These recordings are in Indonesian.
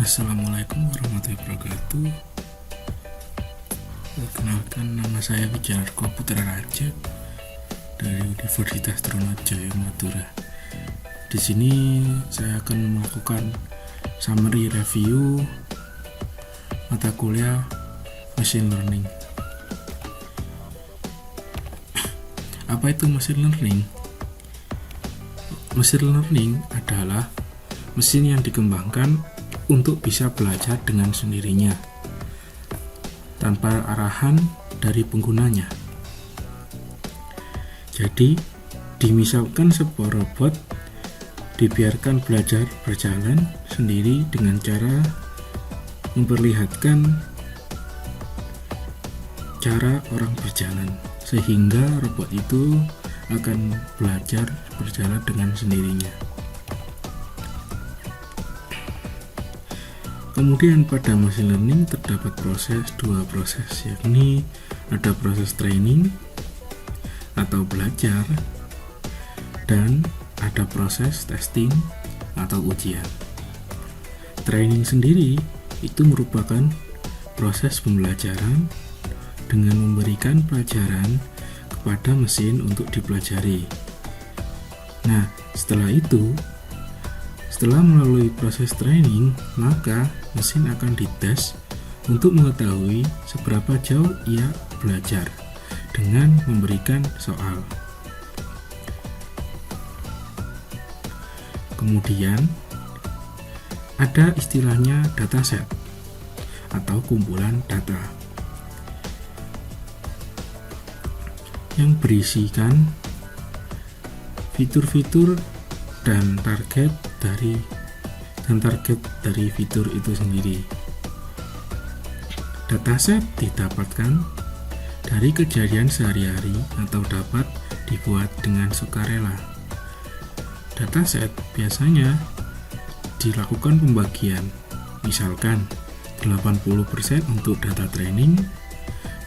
Assalamualaikum warahmatullahi wabarakatuh. Perkenalkan, nama saya Wijarko Putra Raja dari Universitas Trunojoyo Madura. Di sini saya akan melakukan summary review mata kuliah Machine Learning. Apa itu Machine Learning? Machine Learning adalah mesin yang dikembangkan untuk bisa belajar dengan sendirinya tanpa arahan dari penggunanya. Jadi, dimisalkan sebuah robot dibiarkan belajar berjalan sendiri dengan cara memperlihatkan cara orang berjalan, sehingga robot itu akan belajar berjalan dengan sendirinya. Kemudian pada machine learning terdapat dua proses, yakni ada proses training atau belajar dan ada proses testing atau ujian. Training sendiri itu merupakan proses pembelajaran dengan memberikan pelajaran kepada mesin untuk dipelajari. Nah, setelah melalui proses training, maka mesin akan dites untuk mengetahui seberapa jauh ia belajar dengan memberikan soal. Kemudian ada istilahnya dataset atau kumpulan data yang berisikan fitur-fitur dan target dari fitur itu sendiri. Dataset didapatkan dari kejadian sehari-hari atau dapat dibuat dengan sukarela. Dataset biasanya dilakukan pembagian, misalkan 80% untuk data training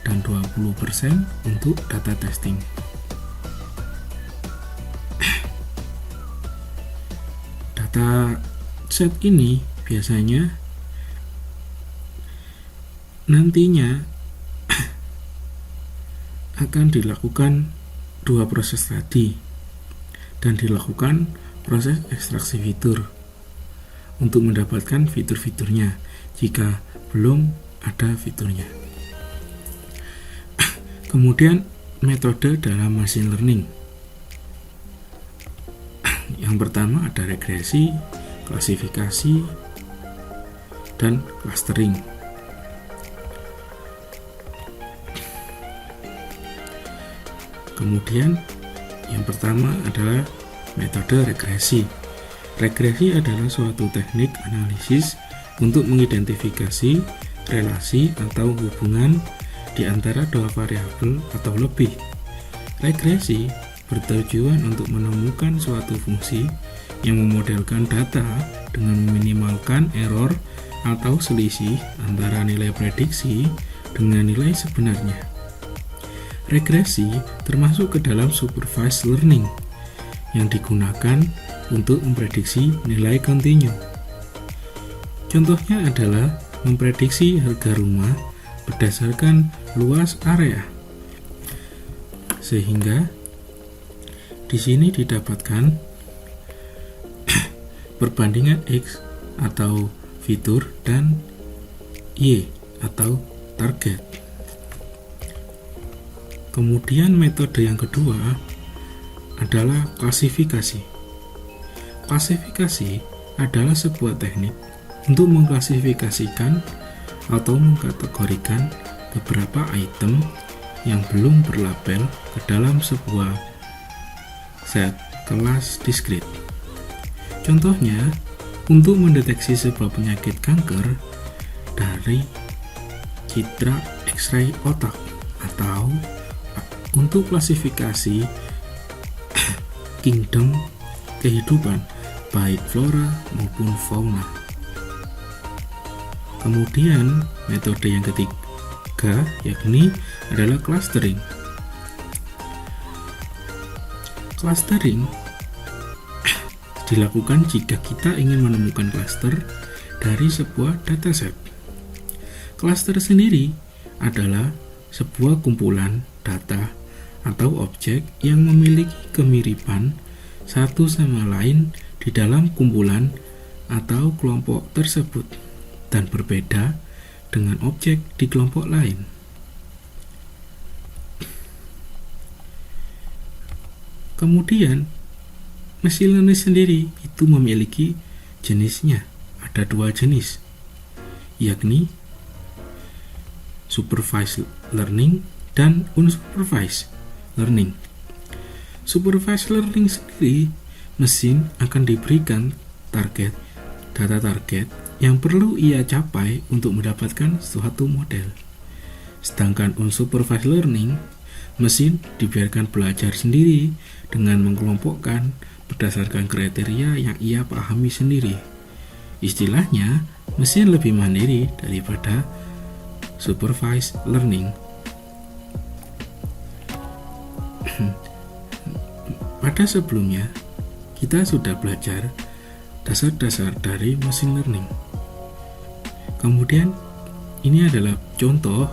dan 20% untuk data testing. Data set ini biasanya nantinya akan dilakukan dua proses tadi dan dilakukan proses ekstraksi fitur untuk mendapatkan fitur-fiturnya jika belum ada fiturnya. Kemudian metode dalam machine learning. Yang pertama ada regresi, klasifikasi, dan clustering. Kemudian yang pertama adalah metode regresi. Regresi adalah suatu teknik analisis untuk mengidentifikasi relasi atau hubungan di antara dua variabel atau lebih. Regresi bertujuan untuk menemukan suatu fungsi yang memodelkan data dengan meminimalkan error atau selisih antara nilai prediksi dengan nilai sebenarnya. Regresi termasuk ke dalam supervised learning yang digunakan untuk memprediksi nilai kontinu. Contohnya adalah memprediksi harga rumah berdasarkan luas area, sehingga di sini didapatkan perbandingan X atau fitur dan Y atau target. Kemudian metode yang kedua adalah klasifikasi. Klasifikasi adalah sebuah teknik untuk mengklasifikasikan atau mengkategorikan beberapa item yang belum berlabel ke dalam sebuah set kelas diskrit. Contohnya, untuk mendeteksi sebuah penyakit kanker dari citra X-ray otak, atau untuk klasifikasi kingdom kehidupan baik flora maupun fauna. Kemudian metode yang ketiga yakni adalah clustering. Clustering dilakukan jika kita ingin menemukan klaster dari sebuah dataset. Klaster sendiri adalah sebuah kumpulan data atau objek yang memiliki kemiripan satu sama lain di dalam kumpulan atau kelompok tersebut dan berbeda dengan objek di kelompok lain. Kemudian, machine learning sendiri itu memiliki jenisnya. Ada 2 jenis, yakni supervised learning dan unsupervised learning. Supervised learning sendiri, mesin akan diberikan data target yang perlu ia capai untuk mendapatkan suatu model. Sedangkan unsupervised learning, mesin dibiarkan belajar sendiri dengan mengelompokkan berdasarkan kriteria yang ia pahami sendiri. Istilahnya, mesin lebih mandiri daripada supervised learning. Pada sebelumnya, kita sudah belajar dasar-dasar dari machine learning. Kemudian, ini adalah contoh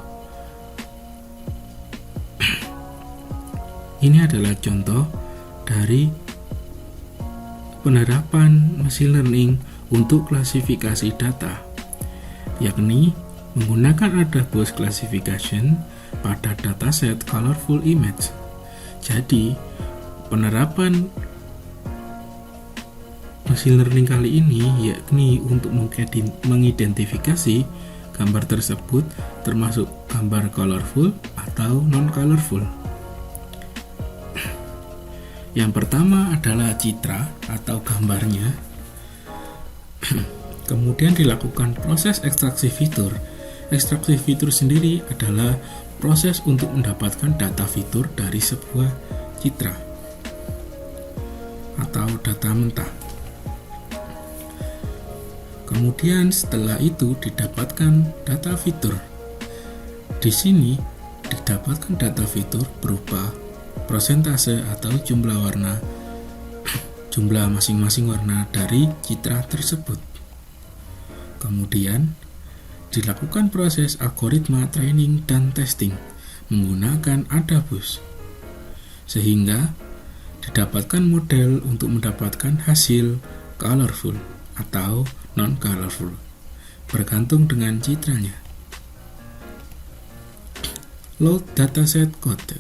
dari penerapan machine learning untuk klasifikasi data, yakni menggunakan Adabus classification pada dataset colorful image. Jadi, penerapan machine learning kali ini yakni untuk mengidentifikasi gambar tersebut termasuk gambar colorful atau non-colorful. Yang pertama adalah citra atau gambarnya. Kemudian dilakukan proses ekstraksi fitur. Ekstraksi fitur sendiri adalah proses untuk mendapatkan data fitur dari sebuah citra atau data mentah. Kemudian setelah itu didapatkan data fitur. Di sini didapatkan data fitur berupa persentase atau jumlah masing-masing warna dari citra tersebut. Kemudian dilakukan proses algoritma training dan testing menggunakan Adabus, sehingga didapatkan model untuk mendapatkan hasil colorful atau non-colorful, bergantung dengan citranya. Load dataset code.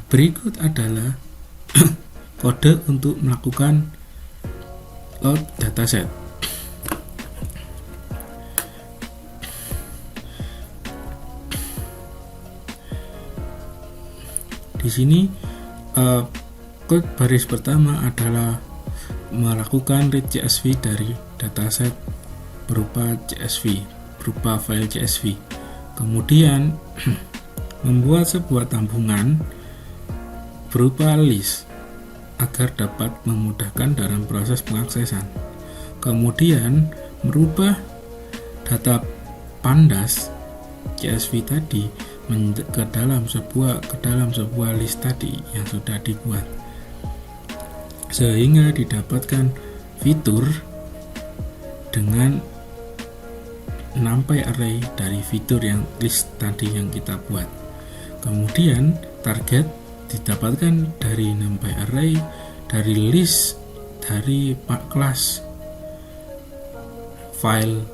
Berikut adalah kode untuk melakukan load dataset. Di sini kode baris pertama adalah melakukan read CSV dari dataset berupa file CSV. Kemudian membuat sebuah tambungan berupa list agar dapat memudahkan dalam proses pengaksesan. Kemudian merubah data pandas CSV tadi ke dalam sebuah list tadi yang sudah dibuat, sehingga didapatkan fitur dengan numpy array dari fitur yang list tadi yang kita buat. Kemudian target didapatkan dari numpy array dari list dari kelas file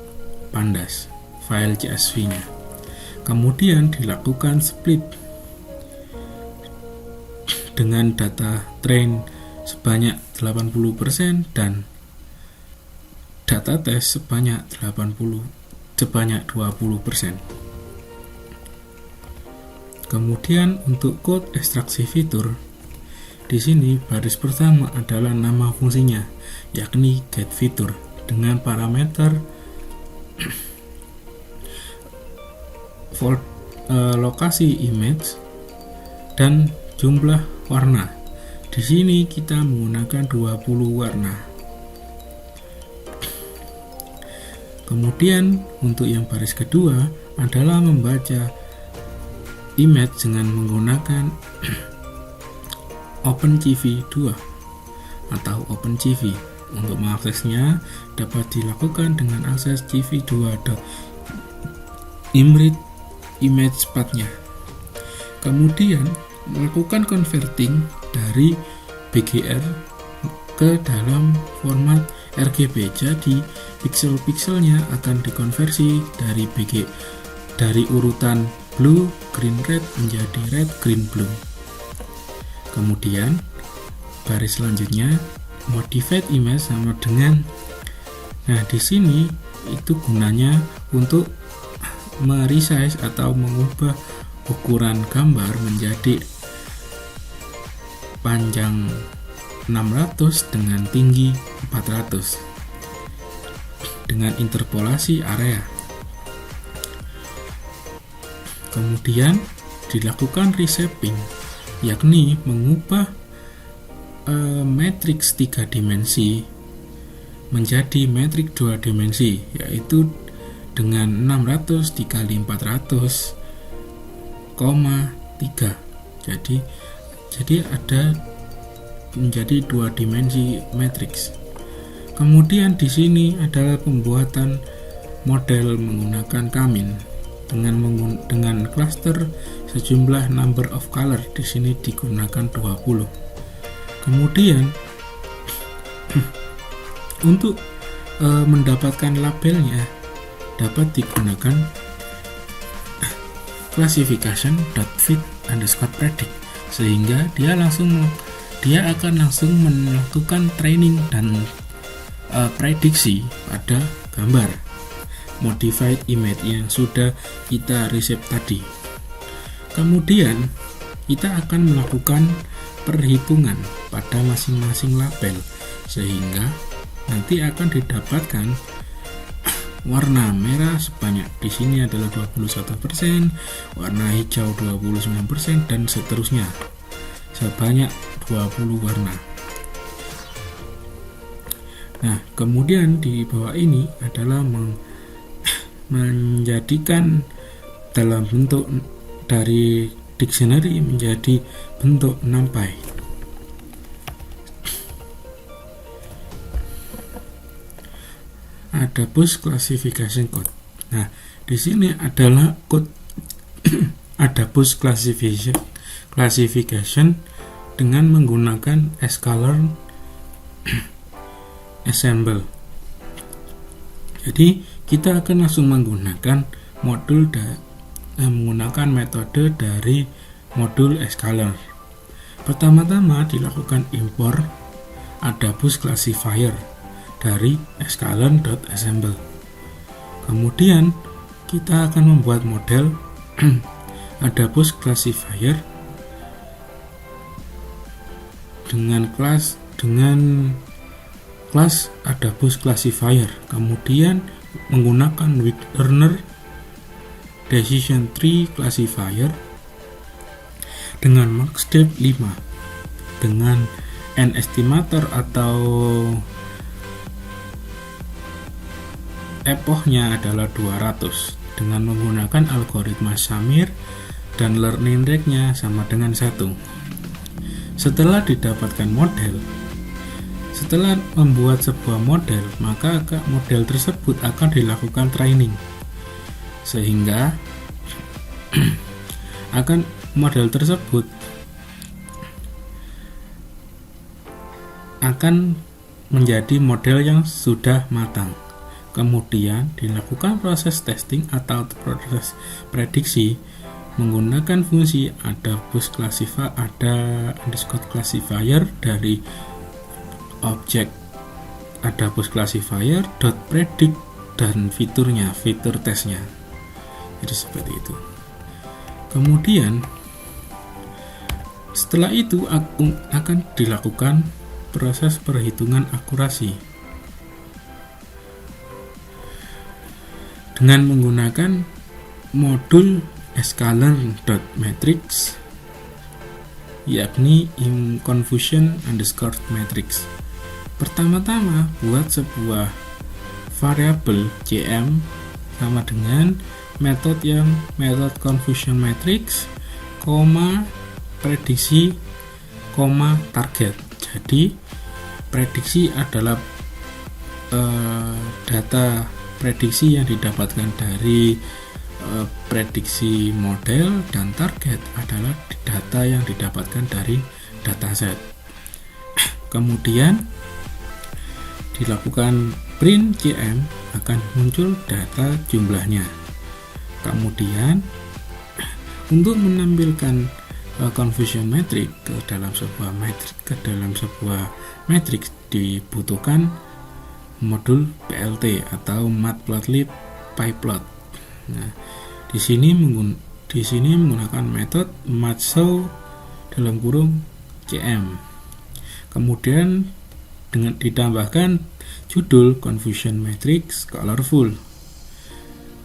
pandas, file CSV-nya. Kemudian dilakukan split dengan data train sebanyak 80% dan data test sebanyak 20%. Kemudian untuk code ekstraksi fitur, di sini baris pertama adalah nama fungsinya, yakni getFeature dengan parameter lokasi image dan jumlah warna. Di sini kita menggunakan 20 warna. Kemudian untuk yang baris kedua adalah membaca image dengan menggunakan OpenCV 2 atau OpenCV Untuk mengaksesnya dapat dilakukan dengan akses cv2.image.path-nya. Kemudian melakukan converting dari BGR ke dalam format RGB. Jadi pixel-pixelnya akan dikonversi dari urutan blue, green, red menjadi red, green, blue. Kemudian baris selanjutnya modified image sama dengan, nah di sini itu gunanya untuk meresize atau mengubah ukuran gambar menjadi panjang 600 dengan tinggi 400 dengan interpolasi area. Kemudian dilakukan reshaping, yakni mengubah matriks 3 dimensi menjadi matriks 2 dimensi, yaitu dengan 600 dikali 400, 3. Jadi ada menjadi 2 dimensi matriks. Kemudian di sini adalah pembuatan model menggunakan Kamin dengan cluster sejumlah number of color. Di sini digunakan 20. Kemudian untuk mendapatkan labelnya dapat digunakan classification.fit_predict, sehingga dia akan langsung melakukan training dan prediksi pada gambar modified image yang sudah kita reshape tadi. Kemudian kita akan melakukan perhitungan pada masing-masing label, sehingga nanti akan didapatkan warna merah sebanyak, di sini adalah 21%, warna hijau 29%, dan seterusnya sebanyak 20 warna. Nah, kemudian di bawah ini adalah menjadikan dalam bentuk dari dictionary menjadi bentuk NumPy. Ada post classification code. Nah, di sini adalah code ada post classification dengan menggunakan sklearn assemble. Jadi kita akan langsung menggunakan menggunakan metode dari modul sklearn. Pertama-tama dilakukan import Adabus classifier dari sklearn.assemble. Kemudian kita akan membuat model Adabus classifier dengan kelas Adabus classifier. Kemudian menggunakan with learner decision tree classifier dengan max depth 5 dengan n estimator atau epochnya adalah 200 dengan menggunakan algoritma Shamir dan learning rate-nya sama dengan 1. Setelah didapatkan model, setelah membuat sebuah model, maka model tersebut akan dilakukan training, sehingga akan model tersebut akan menjadi model yang sudah matang. Kemudian dilakukan proses testing atau proses prediksi menggunakan fungsi Adabus classifier dari objek Adabus classifier .predict dan fitur testnya. Jadi seperti itu. Kemudian setelah itu akan dilakukan proses perhitungan akurasi dengan menggunakan modul sklearn.matrix, yakni confusion_matrix. Pertama-tama buat sebuah variabel cm sama dengan metode confusion matrix, prediksi, target. Jadi prediksi adalah data prediksi yang didapatkan dari prediksi model dan target adalah data yang didapatkan dari dataset. Kemudian dilakukan print CM, akan muncul data jumlahnya. Kemudian untuk menampilkan confusion matrix ke dalam sebuah matrix dibutuhkan modul PLT atau Matplotlib PyPlot. Nah, di sini menggunakan metode matShow (CM). Kemudian dengan ditambahkan judul confusion matrix colorful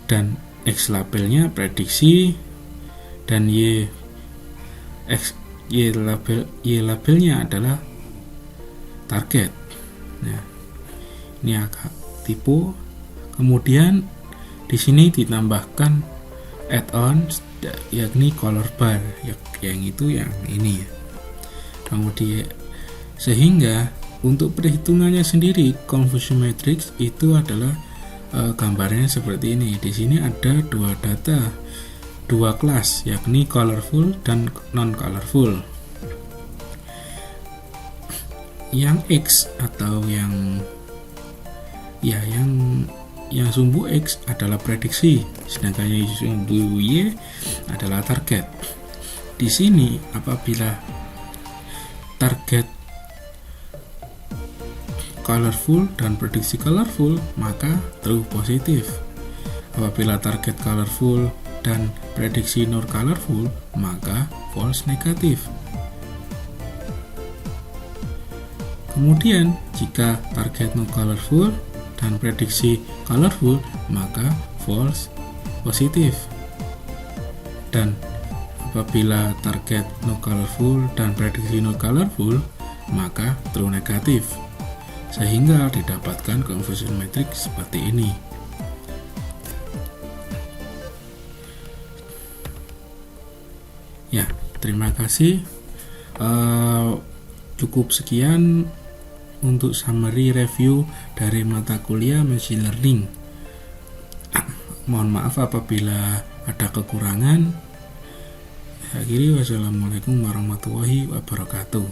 dan X labelnya prediksi dan Y labelnya adalah target. Nah, ini agak tipu. Kemudian di sini ditambahkan add-on yakni color bar, yang ini. Kemudian sehingga untuk perhitungannya sendiri confusion matrix itu adalah gambarnya seperti ini. Di sini ada dua kelas yakni colorful dan non colorful. Yang X atau yang sumbu X adalah prediksi, sedangkan yang sumbu Y adalah target. Di sini apabila target colorful dan prediksi colorful, maka true positif. Apabila target colorful dan prediksi non colorful, maka false negatif. Kemudian jika target non colorful dan prediksi colorful, maka false positif. Dan apabila target non colorful dan prediksi non colorful, maka true negatif. Sehingga didapatkan confusion matrix seperti ini. Ya, terima kasih. Cukup sekian untuk summary review dari mata kuliah Machine Learning. Mohon maaf apabila ada kekurangan. Akhiri, wassalamualaikum warahmatullahi wabarakatuh.